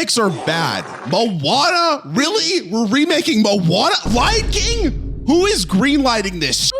remakes are bad. Moana? Really? We're remaking Moana? Lion King? Who is greenlighting this?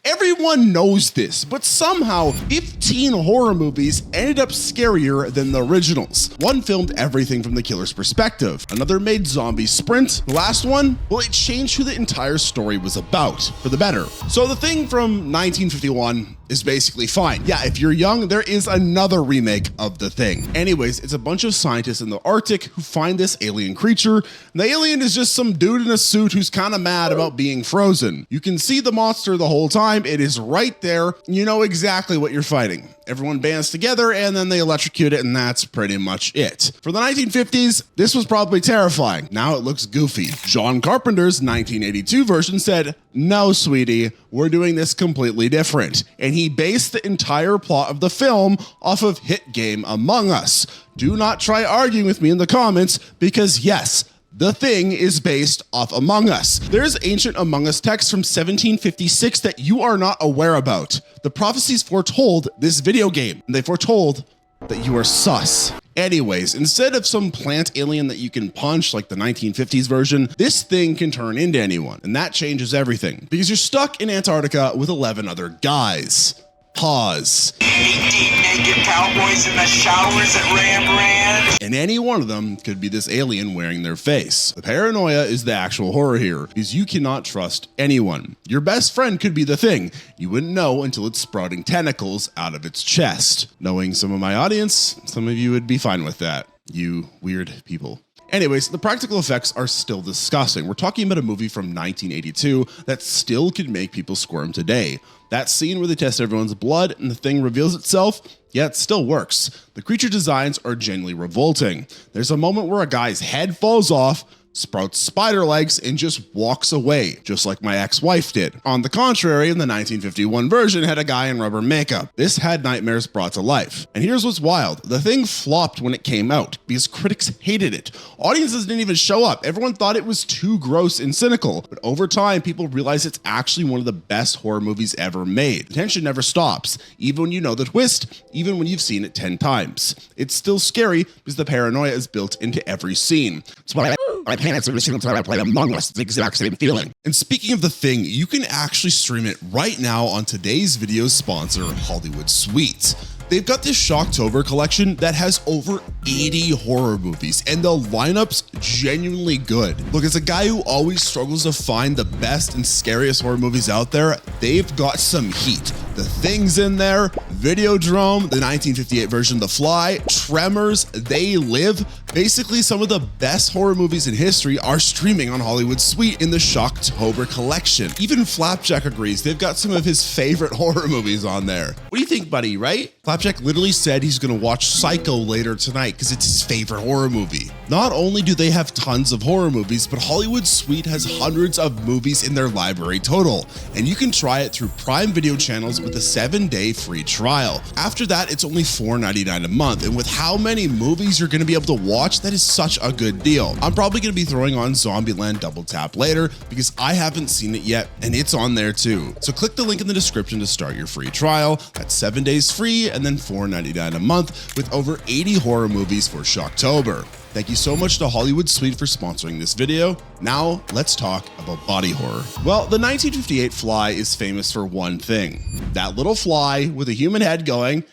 Everyone knows this, but somehow 15 horror movies ended up scarier than the originals. One filmed everything from the killer's perspective. Another made zombies sprint. The last one, well, it changed who the entire story was about, for the better. So The Thing from 1951 is basically fine. Yeah, if you're young, there is another remake of The Thing. Anyways, it's a bunch of scientists in the Arctic who find this alien creature, and the alien is just some dude in a suit who's kind of mad about being frozen. You can see the monster the whole time. It is right there. You know exactly what you're fighting. Everyone bands together and then they electrocute it, and that's pretty much it. For the 1950s, this was probably terrifying. Now it looks goofy. John Carpenter's 1982 version said, "No, sweetie, we're doing this completely different." And he based the entire plot of the film off of hit game Among Us. Do not try arguing with me in the comments, because yes, The Thing is based off Among Us. There's ancient Among Us text from 1756 that you are not aware about. The prophecies foretold this video game, and they foretold that you are sus. Anyways, instead of some plant alien that you can punch like the 1950s version, this thing can turn into anyone, and that changes everything, because you're stuck in Antarctica with 11 other guys. Pause. 18 naked cowboys in the showers at Ram Ranch. And any one of them could be this alien wearing their face. The paranoia is the actual horror here, because you cannot trust anyone. Your best friend could be the thing. You wouldn't know until it's sprouting tentacles out of its chest. Knowing some of my audience, some of you would be fine with that. You weird people. Anyways, the practical effects are still disgusting. We're talking about a movie from 1982 that still could make people squirm today. That scene where they test everyone's blood and the thing reveals itself, yeah, it still works. The creature designs are genuinely revolting. There's a moment where a guy's head falls off, sprouts spider legs, and just walks away, just like my ex-wife did. On the contrary, in the 1951 version had a guy in rubber makeup. This had nightmares brought to life. And here's what's wild. The Thing flopped when it came out because critics hated it. Audiences didn't even show up. Everyone thought it was too gross and cynical. But over time, people realized it's actually one of the best horror movies ever made. The tension never stops, even when you know the twist, even when you've seen it 10 times. It's still scary because the paranoia is built into every scene. That's why I panicked every single time I played Among Us. It's the exact same feeling. And speaking of The Thing, you can actually stream it right now on today's video sponsor, Hollywood Suite. They've got this Shocktober collection that has over 80 horror movies, and the lineup's genuinely good. Look, as a guy who always struggles to find the best and scariest horror movies out there, they've got some heat. The Thing's in there, Videodrome, the 1958 version, The Fly, Tremors, They Live. Basically, some of the best horror movies in history are streaming on Hollywood Suite in the Shocktober collection. Even Flapjack agrees they've got some of his favorite horror movies on there. What do you think, buddy, right? Flapjack literally said he's gonna watch Psycho later tonight because it's his favorite horror movie. Not only do they have tons of horror movies, but Hollywood Suite has hundreds of movies in their library total, and you can try it through Prime Video channels with a 7-day free trial. After that, it's only $4.99 a month, and with how many movies you're gonna be able to watch, that is such a good deal. I'm probably gonna be throwing on Zombieland Double Tap later because I haven't seen it yet, and it's on there too. So click the link in the description to start your free trial. That's 7 days free and then $4.99 a month with over 80 horror movies for Shocktober. Thank you so much to Hollywood Suite for sponsoring this video. Now, let's talk about body horror. Well, the 1958 Fly is famous for one thing. That little fly with a human head going,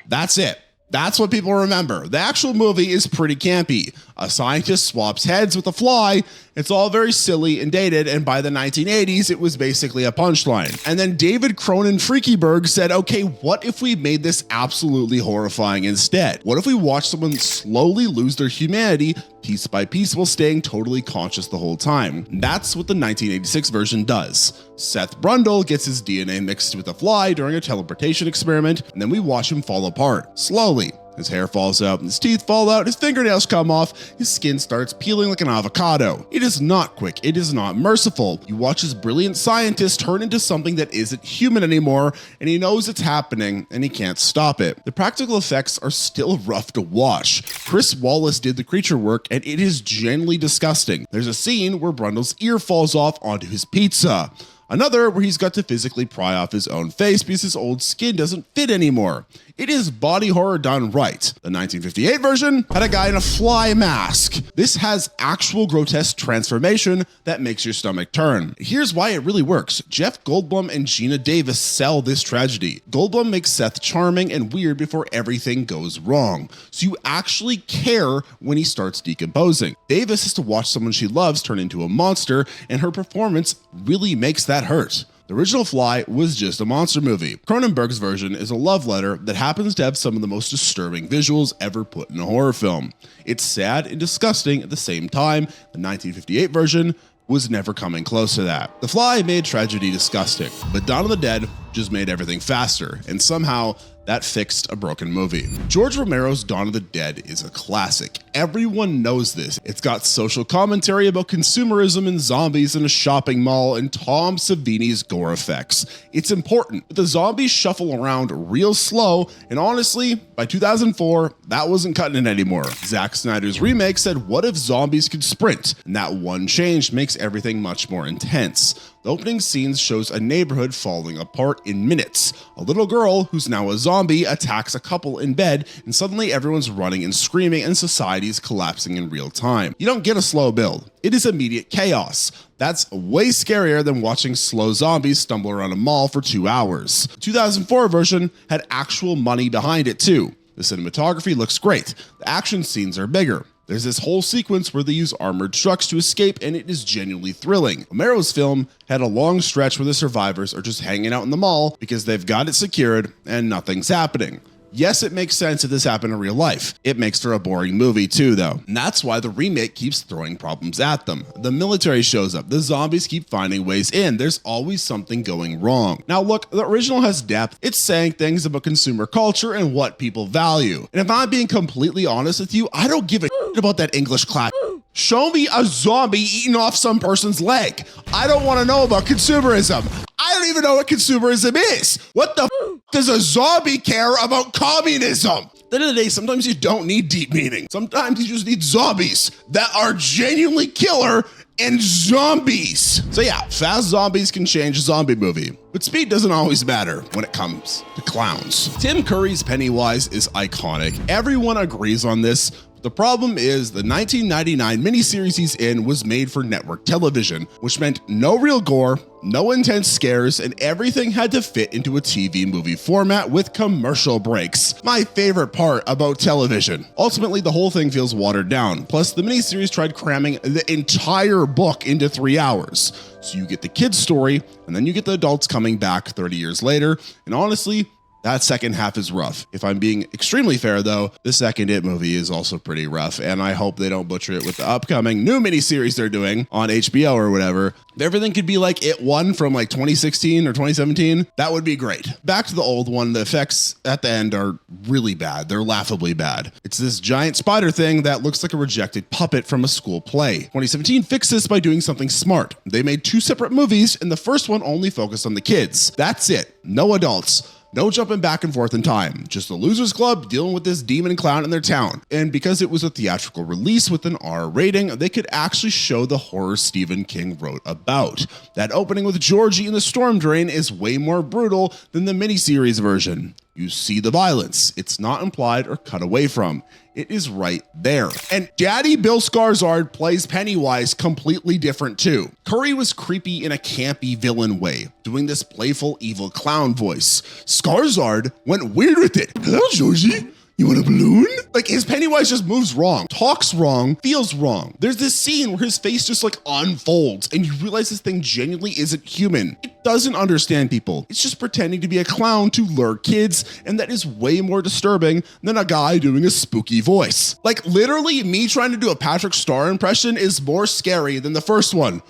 that's it. That's what people remember. The actual movie is pretty campy. A scientist swaps heads with a fly. It's all very silly and dated, and by the 1980s, it was basically a punchline. And then David Cronin Freakyberg said, okay, what if we made this absolutely horrifying instead? What if we watched someone slowly lose their humanity piece by piece while staying totally conscious the whole time? And that's what the 1986 version does. Seth Brundle gets his DNA mixed with a fly during a teleportation experiment, and then we watch him fall apart, slowly. His hair falls out, his teeth fall out, his fingernails come off, his skin starts peeling like an avocado. It is not quick, it is not merciful. You watch this brilliant scientist turn into something that isn't human anymore, and he knows it's happening, and he can't stop it. The practical effects are still rough to watch. Chris Wallace did the creature work, and it is genuinely disgusting. There's a scene where Brundle's ear falls off onto his pizza. Another where he's got to physically pry off his own face because his old skin doesn't fit anymore. It is body horror done right. The 1958 version had a guy in a fly mask. This has actual grotesque transformation that makes your stomach turn. Here's why it really works. Jeff Goldblum and Gina Davis sell this tragedy. Goldblum makes Seth charming and weird before everything goes wrong, so you actually care when he starts decomposing. Davis has to watch someone she loves turn into a monster, and her performance really makes that hurt. The original Fly was just a monster movie. Cronenberg's version is a love letter that happens to have some of the most disturbing visuals ever put in a horror film. It's sad and disgusting at the same time. The 1958 version was never coming close to that. The Fly made tragedy disgusting, but Dawn of the Dead just made everything faster, and somehow that fixed a broken movie. George Romero's Dawn of the Dead is a classic. Everyone knows this. It's got social commentary about consumerism and zombies in a shopping mall and Tom Savini's gore effects. It's important, but the zombies shuffle around real slow, and honestly, by 2004, that wasn't cutting it anymore. Zack Snyder's remake said, what if zombies could sprint? And that one change makes everything much more intense. The opening scenes shows a neighborhood falling apart in minutes. A little girl, who's now a zombie, attacks a couple in bed, and suddenly everyone's running and screaming and society's collapsing in real time. You don't get a slow build. It is immediate chaos. That's way scarier than watching slow zombies stumble around a mall for 2 hours. The 2004 version had actual money behind it too. The cinematography looks great. The action scenes are bigger. There's this whole sequence where they use armored trucks to escape, and it is genuinely thrilling. Romero's film had a long stretch where the survivors are just hanging out in the mall because they've got it secured and nothing's happening. Yes, it makes sense if this happened in real life. It makes for a boring movie too, though. And that's why the remake keeps throwing problems at them. The military shows up. The zombies keep finding ways in. There's always something going wrong. Now look, the original has depth. It's saying things about consumer culture and what people value. And if I'm being completely honest with you, I don't give a shit about that English class. Show me a zombie eating off some person's leg. I don't want to know about consumerism. I don't even know what consumerism is. What the does a zombie care about communism? At the end of the day, sometimes you don't need deep meaning. Sometimes you just need zombies that are genuinely killer and zombies. So yeah, fast zombies can change a zombie movie, but speed doesn't always matter when it comes to clowns. Tim Curry's Pennywise is iconic. Everyone agrees on this. The problem is the 1999 miniseries he's in was made for network television, which meant no real gore, no intense scares, and everything had to fit into a TV movie format with commercial breaks. My favorite part about television. Ultimately, the whole thing feels watered down. Plus, the miniseries tried cramming the entire book into 3 hours. So you get the kid's story, and then you get the adults coming back 30 years later, and honestly, that second half is rough. If I'm being extremely fair though, the second It movie is also pretty rough, and I hope they don't butcher it with the upcoming new miniseries they're doing on HBO or whatever. If everything could be like It 1 from like 2016 or 2017, that would be great. Back to the old one, the effects at the end are really bad. They're laughably bad. It's this giant spider thing that looks like a rejected puppet from a school play. 2017 fixed this by doing something smart. They made 2 separate movies, and the first one only focused on the kids. That's it. No adults. No jumping back and forth in time, just the Losers Club dealing with this demon clown in their town. And because it was a theatrical release with an R rating, they could actually show the horror Stephen King wrote about. That opening with Georgie in the storm drain is way more brutal than the miniseries version. You see the violence. It's not implied or cut away from. It is right there. And Daddy Bill Skarsgård plays Pennywise completely different too. Curry was creepy in a campy villain way, doing this playful evil clown voice. Skarsgård went weird with it. Hello, Georgie. You want a balloon? Like, his Pennywise just moves wrong, talks wrong, feels wrong. There's this scene where his face just like unfolds and you realize this thing genuinely isn't human. It doesn't understand people. It's just pretending to be a clown to lure kids, and that is way more disturbing than a guy doing a spooky voice. Like, literally me trying to do a Patrick Star impression is more scary than the first one.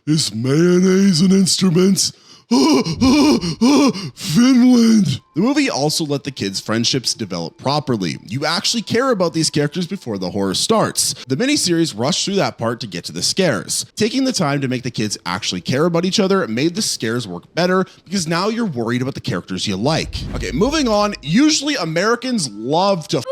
Is mayonnaise an instrument? Finland. The movie also let the kids' friendships develop properly. You actually care about these characters before the horror starts. The miniseries rushed through that part to get to the scares. Taking the time to make the kids actually care about each other made the scares work better because now you're worried about the characters you like. Okay, moving on. Usually Americans love to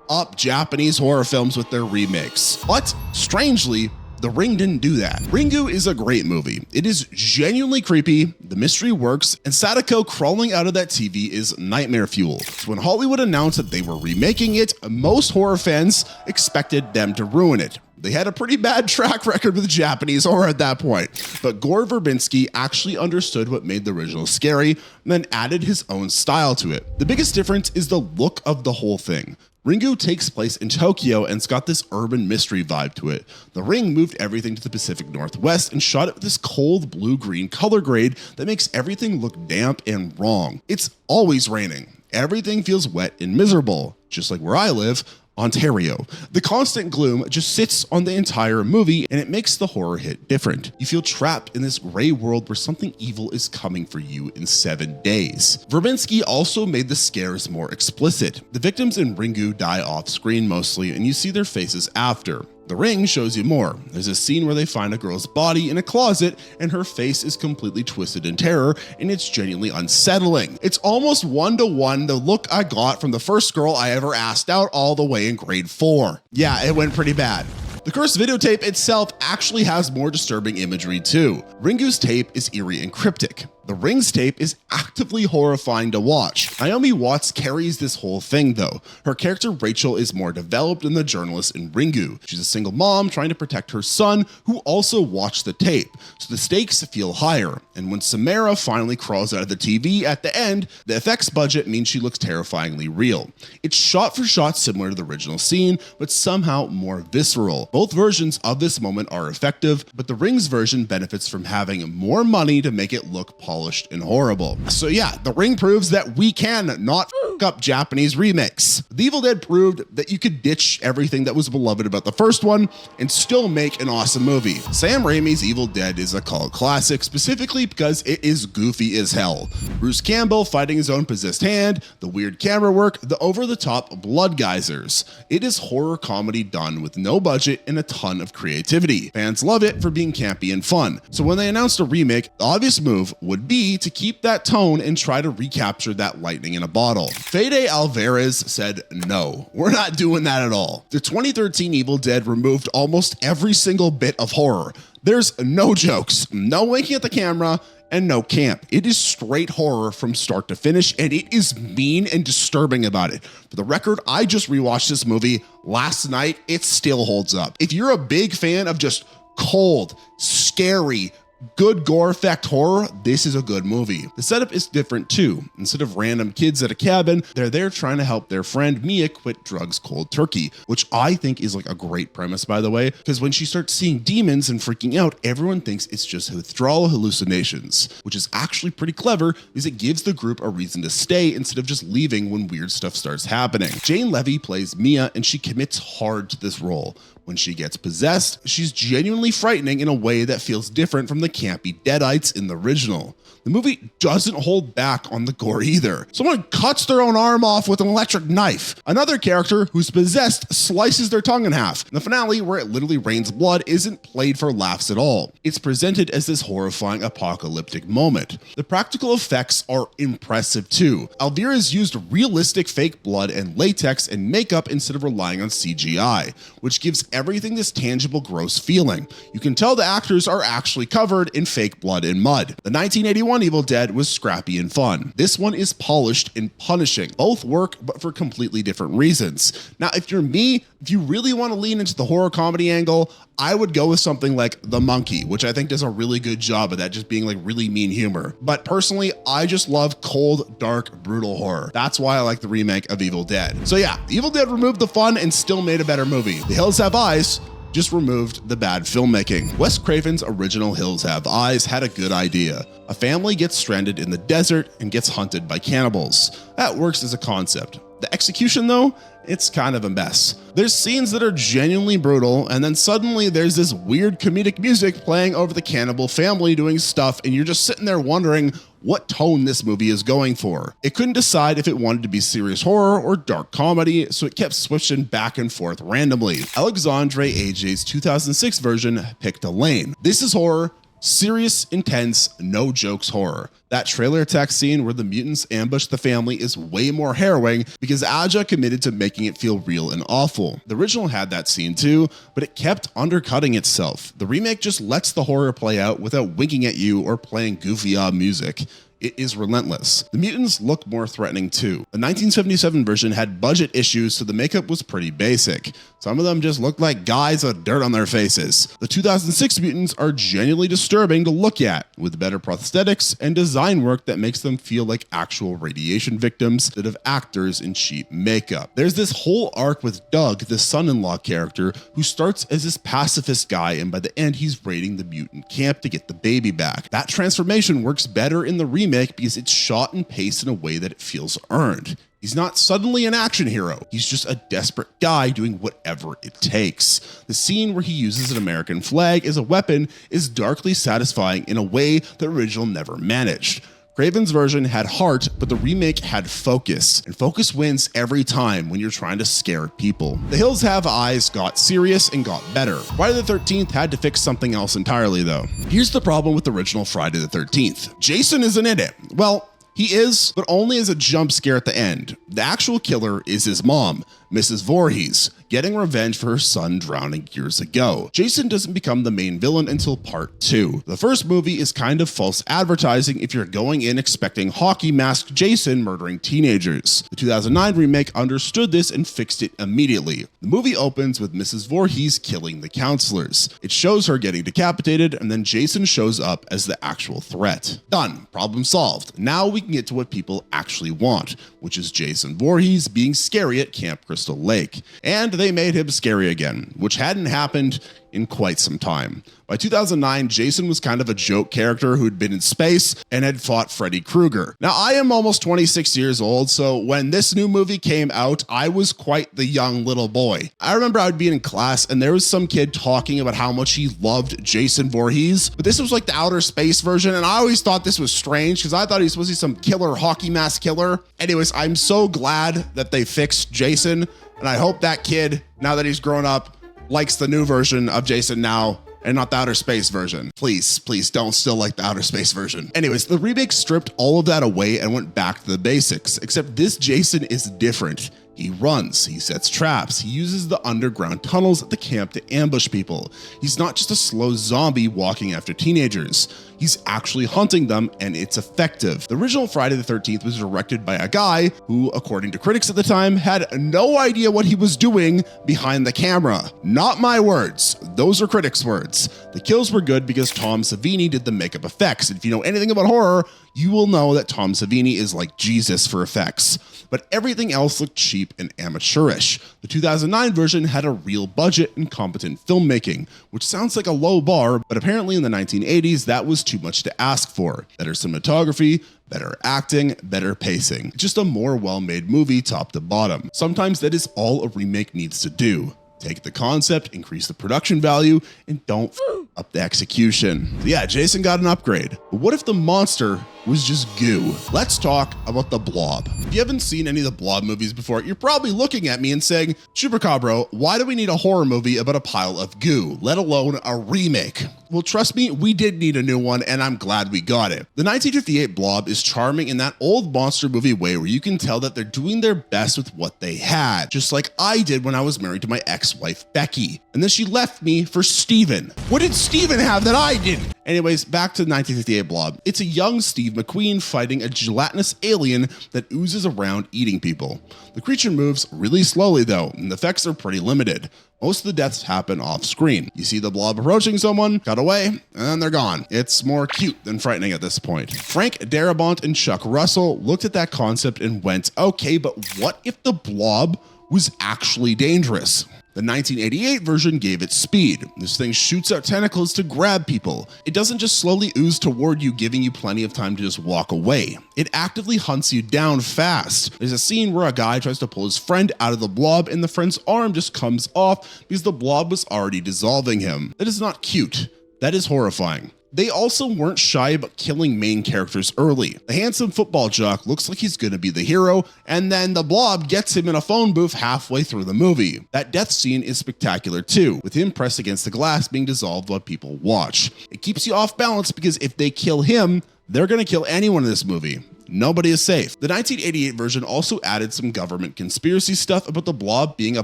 up Japanese horror films with their remakes, but strangely, The Ring didn't do that. Ringu is a great movie. It is genuinely creepy, the mystery works, and Sadako crawling out of that TV is nightmare fuel. So when Hollywood announced that they were remaking it, most horror fans expected them to ruin it. They had a pretty bad track record with Japanese horror at that point, but Gore Verbinski actually understood what made the original scary and then added his own style to it. The biggest difference is the look of the whole thing. Ringu takes place in Tokyo and it's got this urban mystery vibe to it. The Ring moved everything to the Pacific Northwest and shot it with this cold blue-green color grade that makes everything look damp and wrong. It's always raining. Everything feels wet and miserable, just like where I live, Ontario. The constant gloom just sits on the entire movie and it makes the horror hit different. You feel trapped in this gray world where something evil is coming for you in 7 days. Verbinski also made the scares more explicit. The victims in Ringu die off screen mostly and you see their faces after. The Ring shows you more. There's a scene where they find a girl's body in a closet and her face is completely twisted in terror and it's genuinely unsettling. It's almost one-to-one the look I got from the first girl I ever asked out all the way in grade 4. Yeah, it went pretty bad. The cursed videotape itself actually has more disturbing imagery too. Ringu's tape is eerie and cryptic. The Ring's tape is actively horrifying to watch. Naomi Watts carries this whole thing though. Her character Rachel is more developed than the journalist in Ringu. She's a single mom trying to protect her son who also watched the tape, so the stakes feel higher. And when Samara finally crawls out of the TV at the end, the effects budget means she looks terrifyingly real. It's shot for shot similar to the original scene, but somehow more visceral. Both versions of this moment are effective, but the Ring's version benefits from having more money to make it look polished and horrible. So yeah, The Ring proves that we can not f up Japanese remakes. The Evil Dead proved that you could ditch everything that was beloved about the first one and still make an awesome movie. Sam Raimi's Evil Dead is a cult classic, specifically because it is goofy as hell. Bruce Campbell fighting his own possessed hand, the weird camera work, the over-the-top blood geysers. It is horror comedy done with no budget and a ton of creativity. Fans love it for being campy and fun. So when they announced a remake, the obvious move would be to keep that tone and try to recapture that lightning in a bottle. Fede Alvarez said, no, we're not doing that at all. The 2013 Evil Dead removed almost every single bit of horror. There's no jokes, no winking at the camera, and no camp. It is straight horror from start to finish, and it is mean and disturbing about it. For the record, I just rewatched this movie last night. It still holds up. If you're a big fan of just cold, scary, good gore effect horror, this is a good movie. The setup is different too. Instead of random kids at a cabin, they're there trying to help their friend Mia quit drugs cold turkey, which I think is like a great premise, by the way, because when she starts seeing demons and freaking out, everyone thinks it's just withdrawal hallucinations, which is actually pretty clever because it gives the group a reason to stay instead of just leaving when weird stuff starts happening. Jane Levy plays Mia and she commits hard to this role. When she gets possessed, she's genuinely frightening in a way that feels different from the campy Deadites in the original. The movie doesn't hold back on the gore either. Someone cuts their own arm off with an electric knife. Another character who's possessed slices their tongue in half. The finale, where it literally rains blood, isn't played for laughs at all. It's presented as this horrifying apocalyptic moment. The practical effects are impressive too. Alvarez used realistic fake blood and latex and makeup instead of relying on CGI, which gives everything this tangible, gross feeling. You can tell the actors are actually covered in fake blood and mud. The 1981 Evil Dead was scrappy and fun. This one is polished and punishing. Both work, but for completely different reasons. Now, if you're me, if you really want to lean into the horror comedy angle, I would go with something like The Monkey, which I think does a really good job of that, just being like really mean humor. But personally, I just love cold, dark, brutal horror. That's why I like the remake of Evil Dead. So yeah, Evil Dead removed the fun and still made a better movie. The Hills Have Eyes just removed the bad filmmaking. Wes Craven's original Hills Have Eyes had a good idea. A family gets stranded in the desert and gets hunted by cannibals. That works as a concept. The execution though, it's kind of a mess. There's scenes that are genuinely brutal, and then suddenly there's this weird comedic music playing over the cannibal family doing stuff, and you're just sitting there wondering what tone this movie is going for. It couldn't decide if it wanted to be serious horror or dark comedy, so it kept switching back and forth randomly. Alexandre Age's 2006 version picked a lane. This is horror, Serious, intense, no jokes horror. That trailer attack scene where the mutants ambush the family is way more harrowing because Aja committed to making it feel real and awful. The original had that scene too, but it kept undercutting itself. The remake just lets the horror play out without winking at you or playing goofy music. It is relentless. The mutants look more threatening too. The 1977 version had budget issues, so the makeup was pretty basic. Some of them just looked like guys with dirt on their faces. The 2006 mutants are genuinely disturbing to look at, with better prosthetics and design work that makes them feel like actual radiation victims instead of actors in cheap makeup. There's this whole arc with Doug, the son-in-law character, who starts as this pacifist guy, and by the end he's raiding the mutant camp to get the baby back. That transformation works better in the remake because it's shot and paced in a way that it feels earned. He's not suddenly an action hero. He's just a desperate guy doing whatever it takes. The scene where he uses an American flag as a weapon is darkly satisfying in a way the original never managed. Craven's version had heart, but the remake had focus, and focus wins every time when you're trying to scare people. The Hills Have Eyes got serious and got better. Friday the 13th had to fix something else entirely though. Here's the problem with the original Friday the 13th. Jason isn't in it. Well, he is, but only as a jump scare at the end. The actual killer is his mom, Mrs. Voorhees, getting revenge for her son drowning years ago. Jason doesn't become the main villain until part 2. The first movie is kind of false advertising if you're going in expecting hockey masked Jason murdering teenagers. The 2009 remake understood this and fixed it immediately. The movie opens with Mrs. Voorhees killing the counselors. It shows her getting decapitated, and then Jason shows up as the actual threat. Done. Problem solved. Now we can get to what people actually want, which is Jason Voorhees being scary at Camp Crystal Lake. And they made him scary again, which hadn't happened in quite some time. By 2009, Jason was kind of a joke character who'd been in space and had fought Freddy Krueger. Now, I am almost 26 years old, so when this new movie came out, I was quite the young little boy. I remember I would be in class and there was some kid talking about how much he loved Jason Voorhees, but this was like the outer space version, and I always thought this was strange because I thought he was supposed to be some killer hockey mask killer. Anyways, I'm so glad that they fixed Jason, and I hope that kid, now that he's grown up, likes the new version of Jason now and not the outer space version. Please don't still like the outer space version. Anyways, the remake stripped all of that away and went back to the basics, except this Jason is different. He runs, he sets traps, he uses the underground tunnels at the camp to ambush people. He's not just a slow zombie walking after teenagers. He's actually hunting them, and it's effective. The original Friday the 13th was directed by a guy who, according to critics at the time, had no idea what he was doing behind the camera. Not my words. Those are critics' words. The kills were good because Tom Savini did the makeup effects. And if you know anything about horror, you will know that Tom Savini is like Jesus for effects. But everything else looked cheap and amateurish. The 2009 version had a real budget and competent filmmaking, which sounds like a low bar, but apparently in the 1980s, that was too much to ask for. Better cinematography, better acting, better pacing. Just a more well-made movie top to bottom. Sometimes that is all a remake needs to do. Take the concept, increase the production value, and don't f up the execution. So yeah, Jason got an upgrade. But what if the monster was just goo? Let's talk about the Blob. If you haven't seen any of the Blob movies before, you're probably looking at me and saying, Chupacabra, why do we need a horror movie about a pile of goo, let alone a remake? Well, trust me, we did need a new one, and I'm glad we got it. The 1958 Blob is charming in that old monster movie way where you can tell that they're doing their best with what they had, just like I did when I was married to my ex-wife, Becky. And then she left me for Steven. What did Steven have that I didn't? Anyways, back to the 1958 Blob. It's a young Steve McQueen fighting a gelatinous alien that oozes around eating people. The creature moves really slowly though, and the effects are pretty limited. Most of the deaths happen off screen. You see the Blob approaching someone, cut away, and then they're gone. It's more cute than frightening at this point. Frank Darabont and Chuck Russell looked at that concept and went, okay, but what if the Blob was actually dangerous? The 1988 version gave it speed. This thing shoots out tentacles to grab people. It doesn't just slowly ooze toward you, giving you plenty of time to just walk away. It actively hunts you down fast. There's a scene where a guy tries to pull his friend out of the Blob and the friend's arm just comes off because the Blob was already dissolving him. That is not cute. That is horrifying. They also weren't shy about killing main characters early. The handsome football jock looks like he's gonna be the hero, and then the Blob gets him in a phone booth halfway through the movie. That death scene is spectacular too, with him pressed against the glass being dissolved while people watch. It keeps you off balance because if they kill him, they're gonna kill anyone in this movie. Nobody is safe. The 1988 version also added some government conspiracy stuff about the Blob being a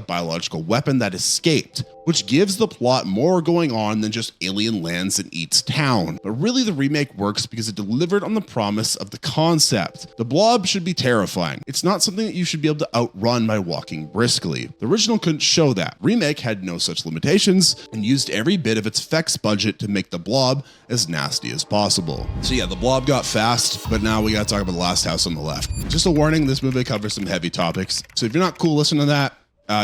biological weapon that escaped, which gives the plot more going on than just alien lands and eats town. But really the remake works because it delivered on the promise of the concept. The Blob should be terrifying. It's not something that you should be able to outrun by walking briskly. The original couldn't show that. Remake had no such limitations and used every bit of its effects budget to make the Blob as nasty as possible. So yeah, the Blob got fast, but now we gotta talk about the last house on the left. Just a warning, this movie covers some heavy topics, so if you're not cool listening to that,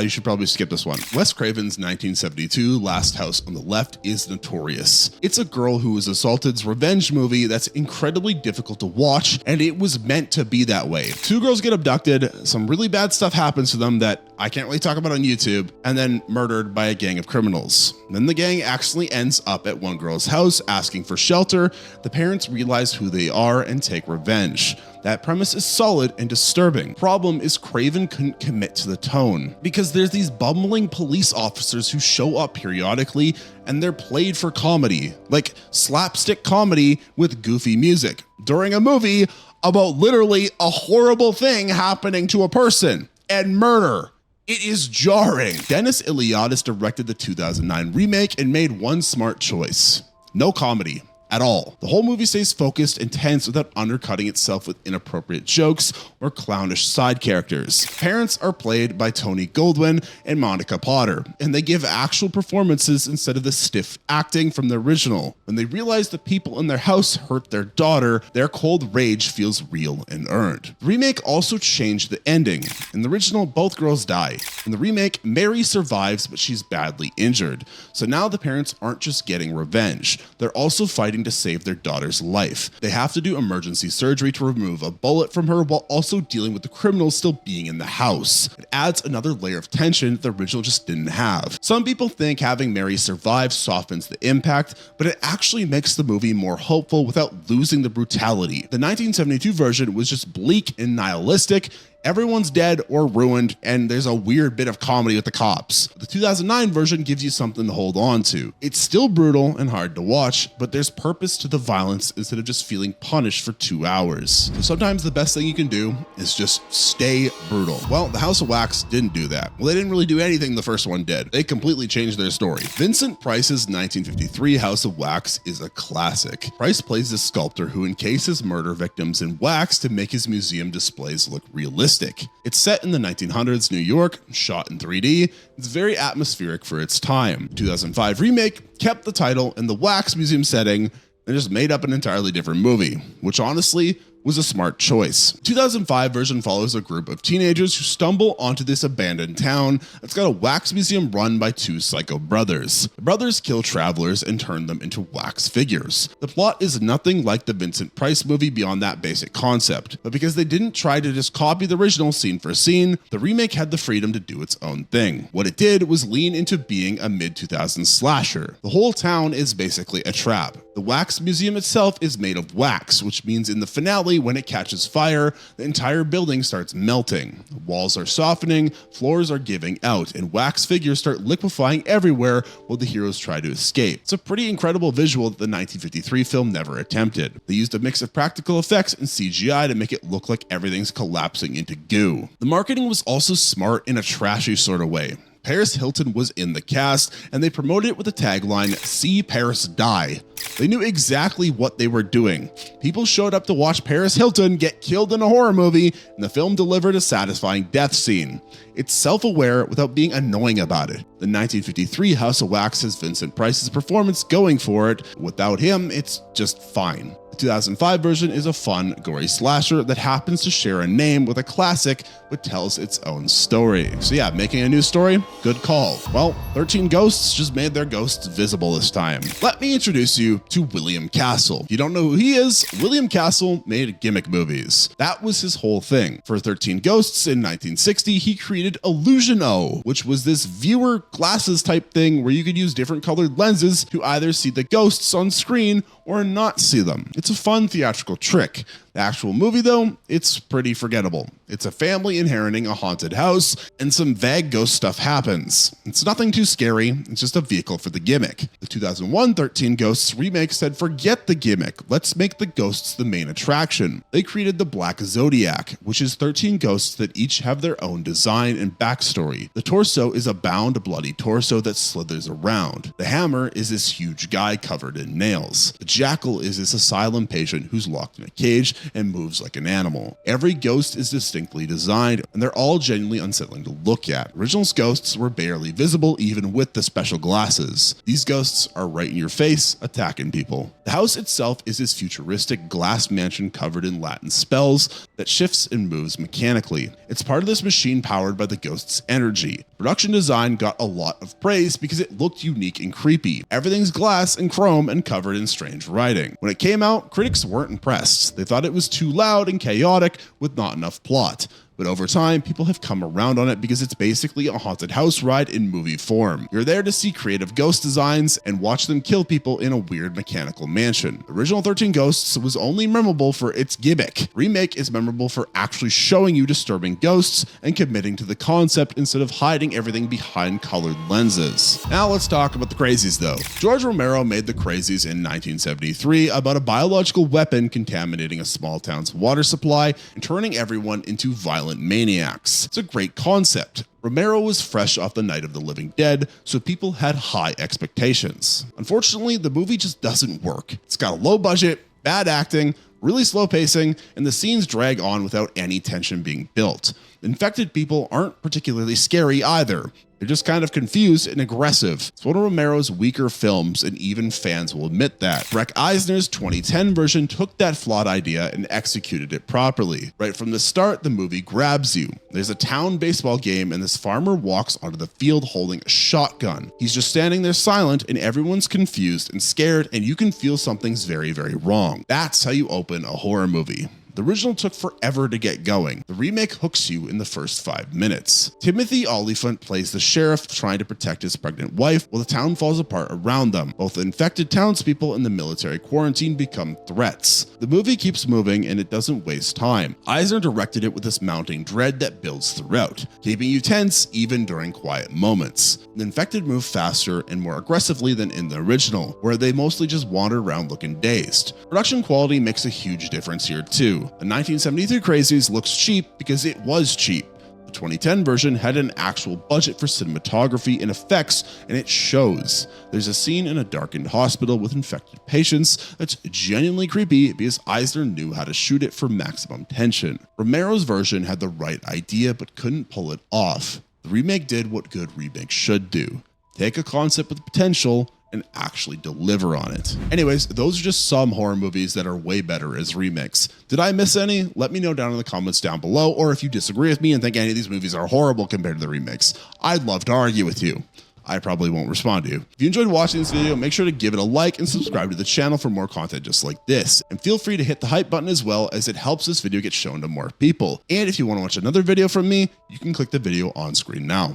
you should probably skip this one. Wes Craven's 1972 Last House on the Left is notorious. It's a girl who was assaulted's revenge movie that's incredibly difficult to watch, and it was meant to be that way. Two girls get abducted, some really bad stuff happens to them that I can't really talk about on YouTube, and then murdered by a gang of criminals. Then the gang accidentally ends up at one girl's house asking for shelter. The parents realize who they are and take revenge. That premise is solid and disturbing. Problem is Craven couldn't commit to the tone because there's these bumbling police officers who show up periodically and they're played for comedy, like slapstick comedy with goofy music during a movie about literally a horrible thing happening to a person and murder. It is jarring. Dennis Iliadis directed the 2009 remake and made one smart choice. No comedy at all. The whole movie stays focused and tense without undercutting itself with inappropriate jokes or clownish side characters. Parents are played by Tony Goldwyn and Monica Potter, and they give actual performances instead of the stiff acting from the original. When they realize the people in their house hurt their daughter, their cold rage feels real and earned. The remake also changed the ending. In the original, both girls die. In the remake, Mary survives, but she's badly injured. So now the parents aren't just getting revenge, they're also fighting to save their daughter's life. They have to do emergency surgery to remove a bullet from her while also dealing with the criminals still being in the house. It adds another layer of tension that the original just didn't have. Some people think having Mary survive softens the impact, but it actually makes the movie more hopeful without losing the brutality. The 1972 version was just bleak and nihilistic. Everyone's dead or ruined, and there's a weird bit of comedy with the cops. The 2009 version gives you something to hold on to. It's still brutal and hard to watch, but there's purpose to the violence instead of just feeling punished for 2 hours. So sometimes the best thing you can do is just stay brutal. Well, the House of Wax didn't do that. Well, they didn't really do anything the first one did. They completely changed their story. Vincent Price's 1953 House of Wax is a classic. Price plays a sculptor who encases murder victims in wax to make his museum displays look realistic. It's set in the 1900s New York, shot in 3D. It's very atmospheric for its time. 2005 remake kept the title and the wax museum setting and just made up an entirely different movie, which honestly was a smart choice. 2005 version follows a group of teenagers who stumble onto this abandoned town that's got a wax museum run by two psycho brothers. The brothers kill travelers and turn them into wax figures. The plot is nothing like the Vincent Price movie beyond that basic concept, but because they didn't try to just copy the original scene for scene, the remake had the freedom to do its own thing. What it did was lean into being a mid-2000s slasher. The whole town is basically a trap. The wax museum itself is made of wax, which means in the finale, when it catches fire, the entire building starts melting. The walls are softening, floors are giving out, and wax figures start liquefying everywhere while the heroes try to escape. It's a pretty incredible visual that the 1953 film never attempted. They used a mix of practical effects and CGI to make it look like everything's collapsing into goo. The marketing was also smart in a trashy sort of way. Paris Hilton was in the cast, and they promoted it with the tagline, "See Paris Die." They knew exactly what they were doing. People showed up to watch Paris Hilton get killed in a horror movie, and the film delivered a satisfying death scene. It's self-aware without being annoying about it. The 1953 House of Wax has Vincent Price's performance going for it. Without him, it's just fine. The 2005 version is a fun, gory slasher that happens to share a name with a classic but tells its own story. So yeah, making a new story? Good call. Well, 13 Ghosts just made their ghosts visible this time. Let me introduce you to William Castle. If you don't know who he is, William Castle made gimmick movies. That was his whole thing. For 13 Ghosts in 1960, he created Illusion-O, which was this viewer glasses type thing where you could use different colored lenses to either see the ghosts on screen or not see them. It's a fun theatrical trick. The actual movie, though, it's pretty forgettable. It's a family inheriting a haunted house, and some vague ghost stuff happens. It's nothing too scary, it's just a vehicle for the gimmick. The 2001 13 Ghosts remake said forget the gimmick, let's make the ghosts the main attraction. They created the Black Zodiac, which is 13 ghosts that each have their own design and backstory. The torso is a bound, bloody torso that slithers around. The hammer is this huge guy covered in nails. The jackal is this asylum patient who's locked in a cage and moves like an animal. Every ghost is distinctly designed, and they're all genuinely unsettling to look at. Original's ghosts were barely visible even with the special glasses. These ghosts are right in your face, attacking people. The house itself is this futuristic glass mansion covered in Latin spells that shifts and moves mechanically. It's part of this machine powered by the ghost's energy. Production design got a lot of praise because it looked unique and creepy. Everything's glass and chrome and covered in strange writing. When it came out, critics weren't impressed. They thought it was too loud and chaotic with not enough plot. But over time, people have come around on it because it's basically a haunted house ride in movie form. You're there to see creative ghost designs and watch them kill people in a weird mechanical mansion. The original 13 Ghosts was only memorable for its gimmick. Remake is memorable for actually showing you disturbing ghosts and committing to the concept instead of hiding everything behind colored lenses. Now let's talk about the Crazies though. George Romero made the Crazies in 1973 about a biological weapon contaminating a small town's water supply and turning everyone into violent maniacs. It's a great concept. Romero was fresh off the Night of the Living Dead, so people had high expectations. Unfortunately, the movie just doesn't work. It's got a low budget, bad acting, really slow pacing, and the scenes drag on without any tension being built. Infected people aren't particularly scary either. They're just kind of confused and aggressive. It's one of Romero's weaker films, and even fans will admit that. Breck Eisner's 2010 version took that flawed idea and executed it properly. Right from the start, the movie grabs you. There's a town baseball game, and this farmer walks onto the field holding a shotgun. He's just standing there silent, and everyone's confused and scared, and you can feel something's very, very wrong. That's how you open a horror movie. The original took forever to get going. The remake hooks you in the first 5 minutes. Timothy Olyphant plays the sheriff trying to protect his pregnant wife while the town falls apart around them. Both the infected townspeople and the military quarantine become threats. The movie keeps moving and it doesn't waste time. Eisner directed it with this mounting dread that builds throughout, keeping you tense even during quiet moments. The infected move faster and more aggressively than in the original, where they mostly just wander around looking dazed. Production quality makes a huge difference here too. The 1973 Crazies looks cheap because it was cheap. The 2010 version had an actual budget for cinematography and effects, and it shows. There's a scene in a darkened hospital with infected patients that's genuinely creepy because Eisner knew how to shoot it for maximum tension. Romero's version had the right idea but couldn't pull it off. The remake did what good remakes should do. Take a concept with potential and actually deliver on it. Anyways, those are just some horror movies that are way better as remakes. Did I miss any? Let me know down in the comments down below, or if you disagree with me and think any of these movies are horrible compared to the remakes. I'd love to argue with you. I probably won't respond to you. If you enjoyed watching this video, make sure to give it a like and subscribe to the channel for more content just like this. And feel free to hit the hype button as well, as it helps this video get shown to more people. And if you want to watch another video from me, you can click the video on screen now.